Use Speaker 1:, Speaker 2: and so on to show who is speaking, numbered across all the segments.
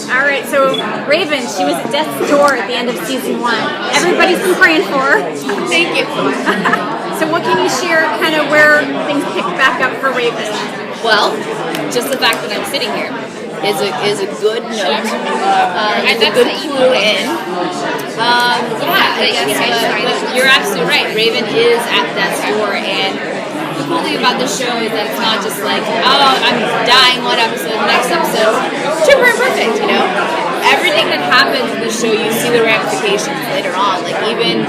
Speaker 1: All right, so Raven, she was at death's door at the end of season 1. Everybody's been praying for her.
Speaker 2: Thank you.
Speaker 1: So what can you share kind of where things pick back up for Raven?
Speaker 2: Well, just the fact that I'm sitting here is a good note. It's a good clue in. You're absolutely right. Raven is at death's door, and the cool thing about the show is that it's not just like, oh, I'm dying one episode, next episode, super perfect, you know? Everything that happens in the show, you see the ramifications later on. Like even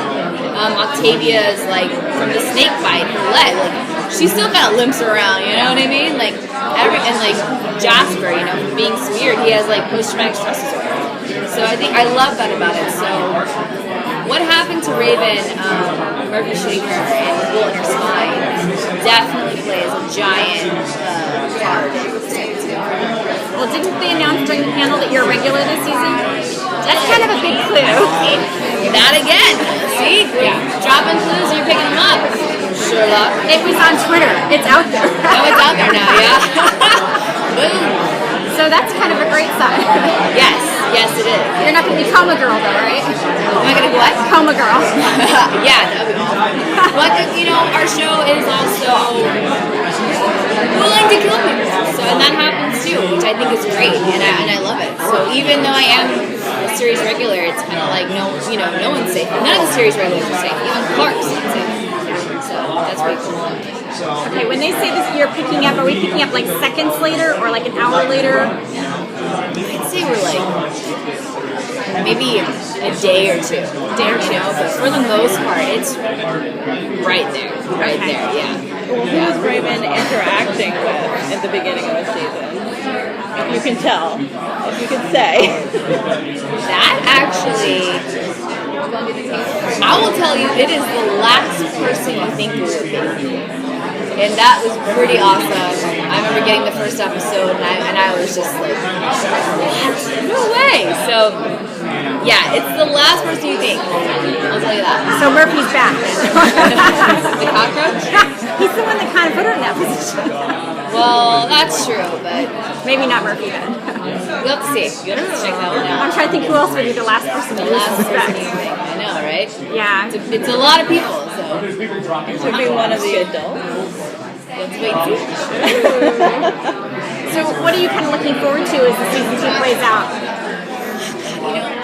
Speaker 2: Octavia's like from the snake bite, her leg, like she still kind of limps around, you know what I mean? Like and like Jasper, you know, from being smeared, he has like post-traumatic stress disorder. So I love that about it. So what happened to Raven, Murphy shooting her and the bullet in her spine, definitely plays a giant part in the second season.
Speaker 1: Well, didn't they announce during the panel that you're a regular this season? That's kind of a big clue.
Speaker 2: That again. See? Yeah. Dropping clues, you're picking them up. Sherlock.
Speaker 1: It was on Twitter. It's out there.
Speaker 2: Oh, it's out there now, yeah. Boom.
Speaker 1: So that's kind of a great sign.
Speaker 2: Yes, it is.
Speaker 1: You're not going to be Coma Girl though, right?
Speaker 2: Am I going to be what?
Speaker 1: Coma Girl.
Speaker 2: Yeah, that would be awesome. But, you know, our show is also willing to kill people. So, and that happens too, which I think is great, and I love it. So even though I am a series regular, it's kind of like no one's safe. None of the series regulars are safe. Even Clark's not safe. So that's pretty cool.
Speaker 1: Okay, when they say this, you're picking up. Are we picking up like seconds later or like an hour later?
Speaker 2: I'd say we're like maybe a day or two. But for the most part, it's right there, yeah.
Speaker 3: Well, who was Raven interacting with at the beginning of the season? If you can tell, if you can say.
Speaker 2: That actually, I will tell you, it is the last person you think it would be. And that was pretty awesome. I remember getting the first episode, and I was just like, what? No way! So, yeah, it's the last person you think. I'll tell you that.
Speaker 1: So Murphy's back.
Speaker 2: The cockroach?
Speaker 1: He's the one that kind of put her in that position.
Speaker 2: Well, that's true, but
Speaker 1: maybe not Murphy then.
Speaker 2: We'll have to see. You'll have to check that one out.
Speaker 1: I'm trying to think who else would be the last person to suspect.
Speaker 2: I know, right?
Speaker 1: Yeah.
Speaker 2: It's a lot of people, so.
Speaker 3: It should be one of the adults.
Speaker 2: Let's wait and see.
Speaker 1: So what are you kind of looking forward to as the season 2 plays out?
Speaker 2: You know,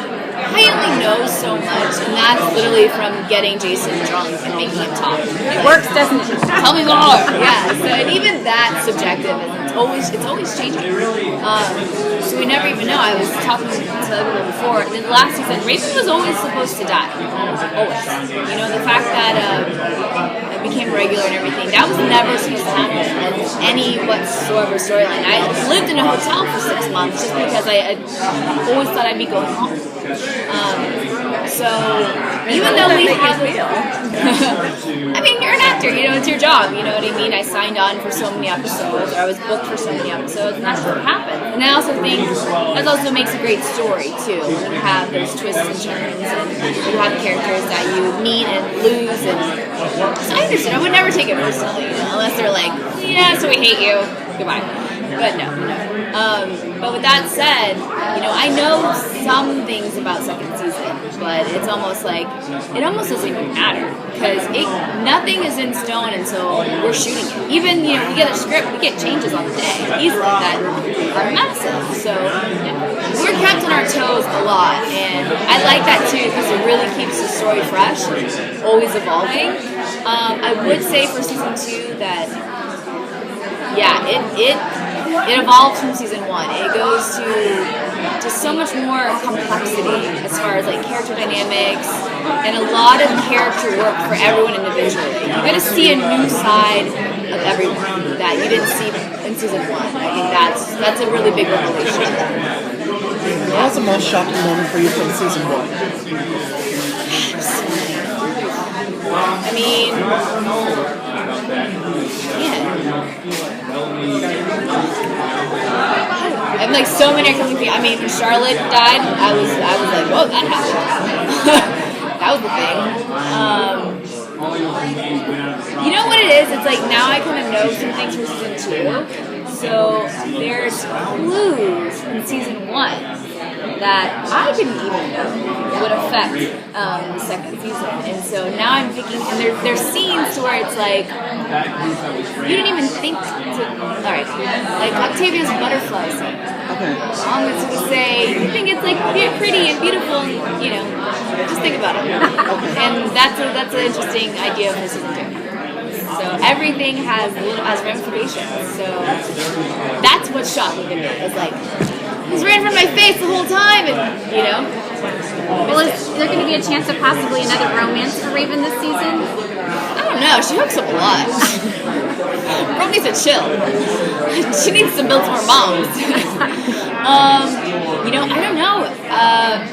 Speaker 2: I only know so much, and that's literally from getting Jason drunk and making him talk.
Speaker 1: It works, doesn't it?
Speaker 2: Tell me more. Yeah. So, and even that's subjective, and it's always changing. So we never even know. I was talking to other people before. In the last season, Raven was always supposed to die. Always. You know, the fact that I became regular and everything, that was never supposed to happen in any whatsoever storyline. I lived in a hotel for 6 months just because I always thought I'd be going home. So even though we have, I mean, you're an actor, you know, it's your job, you know what I mean? I signed on for so many episodes, or I was booked for so many episodes, and that's what happened. And I also think that also makes a great story too, when you have those twists and turns, and you have characters that you meet and lose, and so I understand. I would never take it personally, you know, unless they're like, yeah, so we hate you, goodbye. But no. But with that said, you know, I know some things about second season, but it's almost like, it almost doesn't even matter, because nothing is in stone until we're shooting it. Even, you know, we get a script, we get changes on the day, easily, that are massive. So we're kept on our toes a lot, and I like that too, because it really keeps the story fresh, always evolving. I would say for season 2 that, yeah, it evolves from season 1. It goes to just so much more complexity as far as like character dynamics and a lot of character work for everyone individually. You're going to see a new side of everyone that you didn't see in season 1. I think that's a really big revelation.
Speaker 4: What was the most shocking moment for you from season 1?
Speaker 2: I mean, I have like so many coming things. I mean, when Charlotte died, I was like, whoa, that happened. That was the thing. You know what it is? It's like now I kind of know some things from season 2. So there's clues in season 1 that I didn't even know would affect the second season. And so now I'm thinking, and there's scenes to where it's like, you didn't even think to, alright, like Octavia's butterfly scene.
Speaker 4: Okay.
Speaker 2: It's to say, you think it's like pretty and beautiful, and, you know, just think about it. And that's an interesting idea for season 2. So everything has ramifications. So that's what's shocking to me. It's like, he's right in front of my face the whole time, and you know.
Speaker 1: Well, is there going to be a chance of possibly another romance for Raven this season?
Speaker 2: I don't know. She hooks up a lot. Bro needs to chill. She needs to build some more moms. You know, I don't know.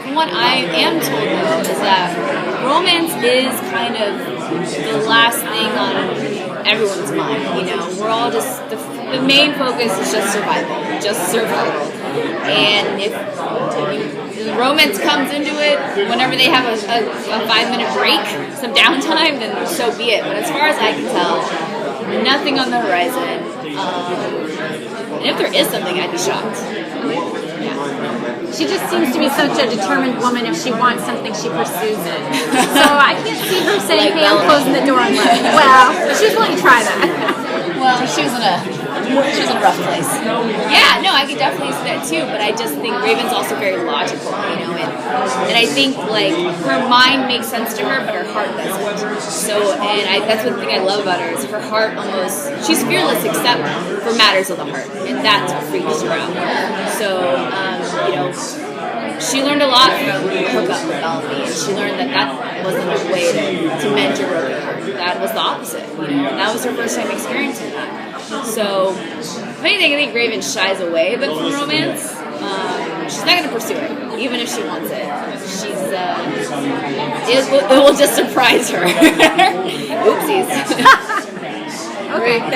Speaker 2: From what I am told though, is that romance is kind of the last thing on everyone's mind. You know, we're all just the main focus is just survival, and if romance comes into it whenever they have a 5-minute break, some downtime, then so be it. But as far as I can tell, nothing on the horizon. And if there is something, I'd be shocked.
Speaker 1: She just seems to be such a determined woman. If she wants something, she pursues it. So I can't see her saying, hey, I'm closing the door and left. Well, she's willing to try that.
Speaker 2: Well, she was in a rough place. Yeah, no, I could definitely see that too, but I just think Raven's also very logical, you know, and I think, like, her mind makes sense to her, but her heart doesn't. So, and that's one thing I love about her, is her heart almost, she's fearless except for matters of the heart, and that's what freaks her out. So, you know, she learned a lot from hookup with Bellamy, and she learned that wasn't a way to mend your broken heart. That was the opposite, you know, and that was her first time experiencing that. So, if anything, I think Raven shies away a bit from romance. She's not going to pursue it, even if she wants it. It will just surprise her.